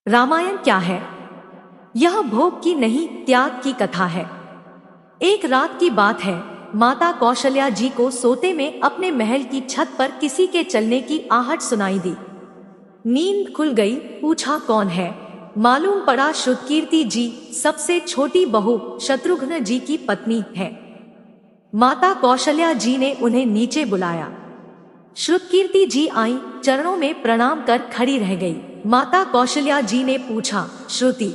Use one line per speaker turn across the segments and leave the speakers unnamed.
रामायण क्या है? यह भोग की नहीं, त्याग की कथा है। एक रात की बात है। माता कौशल्या जी को सोते में अपने महल की छत पर किसी के चलने की आहट सुनाई दी। नींद खुल गई। पूछा, कौन है? मालूम पड़ा श्रुतकीर्ति जी, सबसे छोटी बहू शत्रुघ्न जी की पत्नी है। माता कौशल्या जी ने उन्हें नीचे बुलाया। श्रुतकीर्ति जी आई, चरणों में प्रणाम कर खड़ी रह गई। माता कौशल्या जी ने पूछा, श्रुति,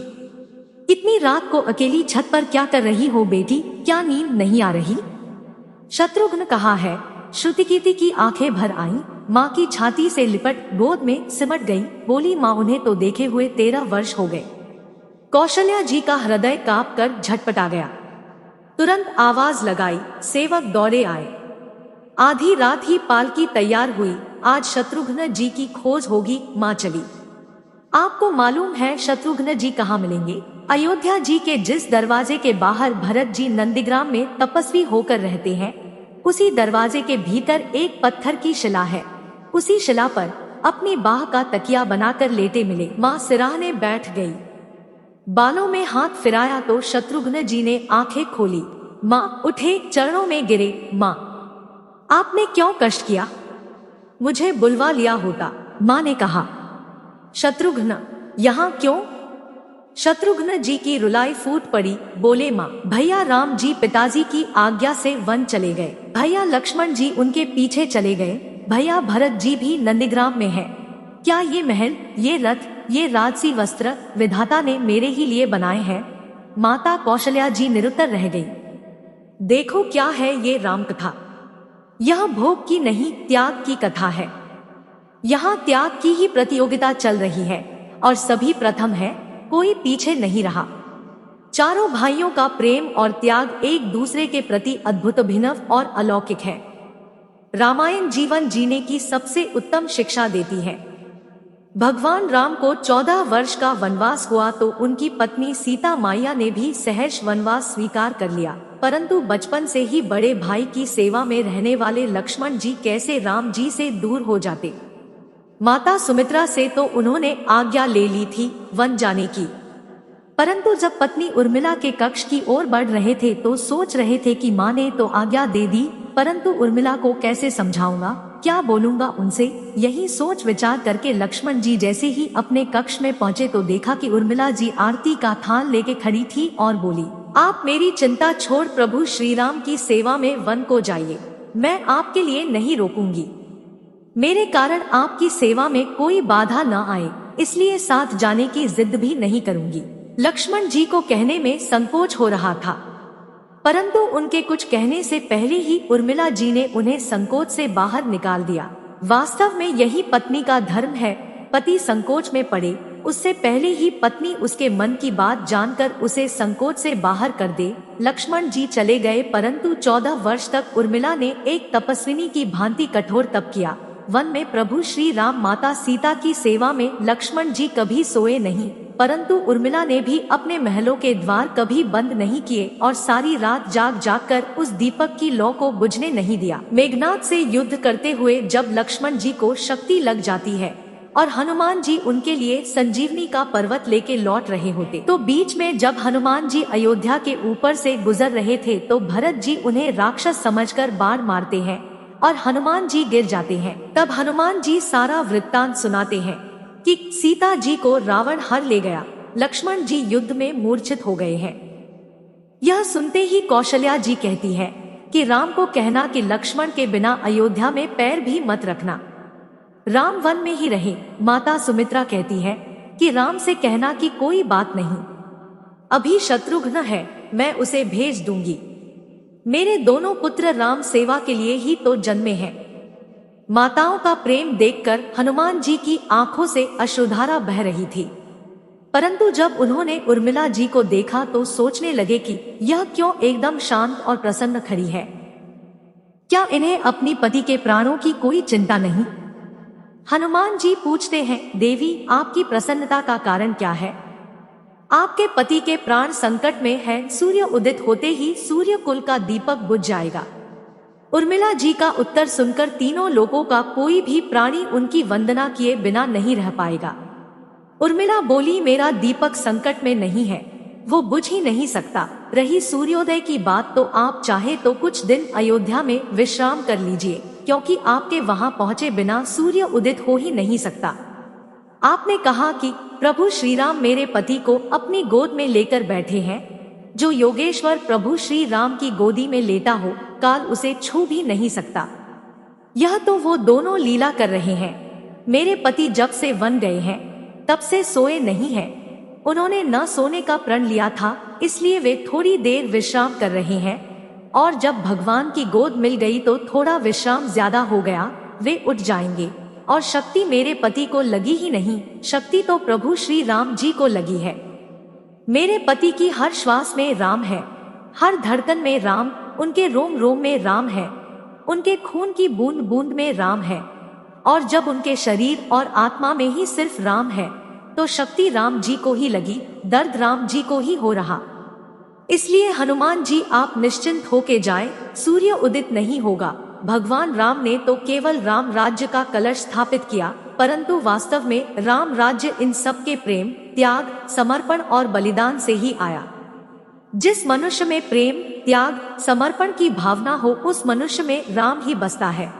इतनी रात को अकेली छत पर क्या कर रही हो बेटी? क्या नींद नहीं आ रही? शत्रुघ्न कहा है। श्रुतिकीर्ति की आंखें भर आईं, माँ की छाती से लिपट गोद में सिमट गई। बोली, माँ, उन्हें तो देखे हुए 13 वर्ष हो गए। कौशल्या जी का हृदय कांप कर झटपटा गया। तुरंत आवाज लगाई, सेवक दौड़े आए। आधी रात ही पालकी तैयार हुई। आज शत्रुघ्न जी की खोज होगी। माँ चली। आपको मालूम है शत्रुघ्न जी कहाँ मिलेंगे? अयोध्या जी के जिस दरवाजे के बाहर भरत जी नंदीग्राम में तपस्वी होकर रहते हैं, उसी दरवाजे के भीतर एक पत्थर की शिला है। उसी शिला पर अपनी बाह का तकिया बनाकर लेटे मिले। माँ सिराहने बैठ गई। बालों में हाथ फिराया तो शत्रुघ्न जी ने आंखें खोली। माँ उठे, चरणों में गिरे। माँ, आपने क्यों कष्ट किया? मुझे बुलवा लिया होता। माँ ने कहा। शत्रुघ्न, यहाँ क्यों? शत्रुघ्न जी की रुलाई फूट पड़ी। बोले, माँ, भैया राम जी पिताजी की आज्ञा से वन चले गए। भैया लक्ष्मण जी उनके पीछे चले गए। भैया भरत जी भी नंदीग्राम में है। क्या ये महल, ये रथ, ये राजसी वस्त्र विधाता ने मेरे ही लिए बनाए हैं? माता कौशल्या जी निरुत्तर रह गई। देखो क्या है ये राम कथा। यह भोग की नहीं, त्याग की कथा है। यहाँ त्याग की ही प्रतियोगिता चल रही है और सभी प्रथम है, कोई पीछे नहीं रहा। चारों भाइयों का प्रेम और त्याग एक दूसरे के प्रति अद्भुत, अभिनव और अलौकिक है। रामायण जीवन जीने की सबसे उत्तम शिक्षा देती है। भगवान राम को 14 वर्ष का वनवास हुआ तो उनकी पत्नी सीता मैया ने भी सहर्ष वनवास स्वीकार कर लिया, परंतु बचपन से ही बड़े भाई की सेवा में रहने वाले लक्ष्मण जी कैसे राम जी से दूर हो जाते? माता सुमित्रा से तो उन्होंने आज्ञा ले ली थी वन जाने की, परंतु जब पत्नी उर्मिला के कक्ष की ओर बढ़ रहे थे तो सोच रहे थे कि माँ ने तो आज्ञा दे दी, परंतु उर्मिला को कैसे समझाऊंगा, क्या बोलूंगा उनसे? यही सोच विचार करके लक्ष्मण जी जैसे ही अपने कक्ष में पहुँचे तो देखा कि उर्मिला जी आरती का थाल लेके खड़ी थी और बोली, आप मेरी चिंता छोड़ प्रभु श्री राम की सेवा में वन को जाइए। मैं आपके लिए नहीं रोकूंगी। मेरे कारण आपकी सेवा में कोई बाधा न आए, इसलिए साथ जाने की जिद भी नहीं करूंगी। लक्ष्मण जी को कहने में संकोच हो रहा था, परंतु उनके कुछ कहने से पहले ही उर्मिला जी ने उन्हें संकोच से बाहर निकाल दिया। वास्तव में यही पत्नी का धर्म है। पति संकोच में पड़े उससे पहले ही पत्नी उसके मन की बात जानकर उसे संकोच से बाहर कर दे। लक्ष्मण जी चले गए, परंतु 14 वर्ष तक उर्मिला ने एक तपस्विनी की भांति कठोर तप किया। वन में प्रभु श्री राम माता सीता की सेवा में लक्ष्मण जी कभी सोए नहीं, परंतु उर्मिला ने भी अपने महलों के द्वार कभी बंद नहीं किए और सारी रात जाग जाग कर उस दीपक की लौ को बुझने नहीं दिया। मेघनाद से युद्ध करते हुए जब लक्ष्मण जी को शक्ति लग जाती है और हनुमान जी उनके लिए संजीवनी का पर्वत लेके लौट रहे होते, तो बीच में जब हनुमान जी अयोध्या के ऊपर से गुजर रहे थे तो भरत जी उन्हें राक्षस समझकर बाण मारते हैं और हनुमान जी गिर जाते हैं। तब हनुमान जी सारा वृत्तांत सुनाते हैं कि सीता जी को रावण हर ले गया, लक्ष्मण जी युद्ध में मूर्छित हो गए हैं। यह सुनते ही कौशल्या जी कहती है कि राम को कहना कि लक्ष्मण के बिना अयोध्या में पैर भी मत रखना, राम वन में ही रहे। माता सुमित्रा कहती है कि राम से कहना कि कोई बात नहीं, अभी शत्रुघ्न है, मैं उसे भेज दूंगी। मेरे दोनों पुत्र राम सेवा के लिए ही तो जन्मे हैं। माताओं का प्रेम देखकर हनुमान जी की आंखों से अश्रुधारा बह रही थी, परंतु जब उन्होंने उर्मिला जी को देखा तो सोचने लगे कि यह क्यों एकदम शांत और प्रसन्न खड़ी है। क्या इन्हें अपनी पति के प्राणों की कोई चिंता नहीं? हनुमान जी पूछते हैं, देवी, आपकी प्रसन्नता का कारण क्या है? आपके पति के प्राण संकट में है, सूर्य उदित होते ही सूर्य कुल का दीपक बुझ जाएगा। उर्मिला जी का उत्तर सुनकर तीनों लोगों का कोई भी प्राणी उनकी वंदना किए बिना नहीं रह पाएगा। उर्मिला बोली, मेरा दीपक संकट में नहीं है, वो बुझ ही नहीं सकता। रही सूर्योदय की बात, तो आप चाहे तो कुछ दिन अयोध्या में विश्राम कर लीजिए, क्योंकि आपके वहां पहुंचे बिना सूर्य उदित हो ही नहीं सकता। आपने कहा कि प्रभु श्री राम मेरे पति को अपनी गोद में लेकर बैठे हैं। जो योगेश्वर प्रभु श्री राम की गोदी में लेटा हो, काल उसे छू भी नहीं सकता। यह तो वो दोनों लीला कर रहे हैं। मेरे पति जब से वन गए हैं तब से सोए नहीं हैं। उन्होंने न सोने का प्रण लिया था, इसलिए वे थोड़ी देर विश्राम कर रहे हैं, और जब भगवान की गोद मिल गई तो थोड़ा विश्राम ज्यादा हो गया, वे उठ जाएंगे। और शक्ति मेरे पति को लगी ही नहीं, शक्ति तो प्रभु श्री राम जी को लगी है। मेरे पति की हर श्वास में राम है, हर धड़कन में राम, उनके रोम रोम में राम है, उनके खून की बूंद बूंद में राम है। और जब उनके शरीर और आत्मा में ही सिर्फ राम है, तो शक्ति राम जी को ही लगी, दर्द राम जी को ही हो रहा। इसलिए हनुमान जी आप निश्चिंत होके जाएं, सूर्य उदित नहीं होगा। भगवान राम ने तो केवल राम राज्य का कलश स्थापित किया, परंतु वास्तव में राम राज्य इन सब के प्रेम, त्याग, समर्पण और बलिदान से ही आया। जिस मनुष्य में प्रेम, त्याग, समर्पण की भावना हो, उस मनुष्य में राम ही बसता है।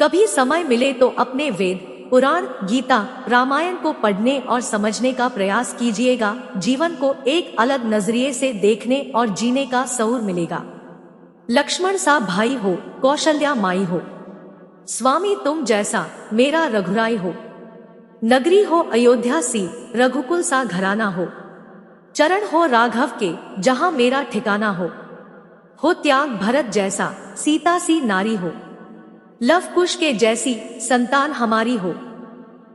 कभी समय मिले तो अपने वेद, पुराण, गीता, रामायण को पढ़ने और समझने का प्रयास कीजिएगा। जीवन को एक अलग नजरिए से देखने और जीने का सऊर मिलेगा। लक्ष्मण सा भाई हो, कौशल्या माई हो, स्वामी तुम जैसा मेरा रघुराई हो। नगरी हो अयोध्या सी, रघुकुल सा घराना हो। चरण हो राघव के, जहां मेरा ठिकाना हो त्याग भरत जैसा, सीता सी नारी हो। लव कुश के जैसी संतान हमारी हो।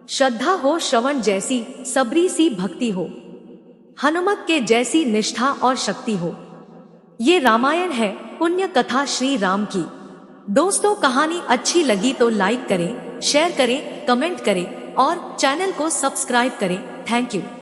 श्रद्धा हो श्रवण जैसी, सबरी सी भक्ति हो। हनुमत के जैसी निष्ठा और शक्ति हो। ये रामायण है, पुण्य कथा श्री राम की। दोस्तों, कहानी अच्छी लगी तो लाइक करें, शेयर करें, कमेंट करें और चैनल को सब्सक्राइब करें। Thank you.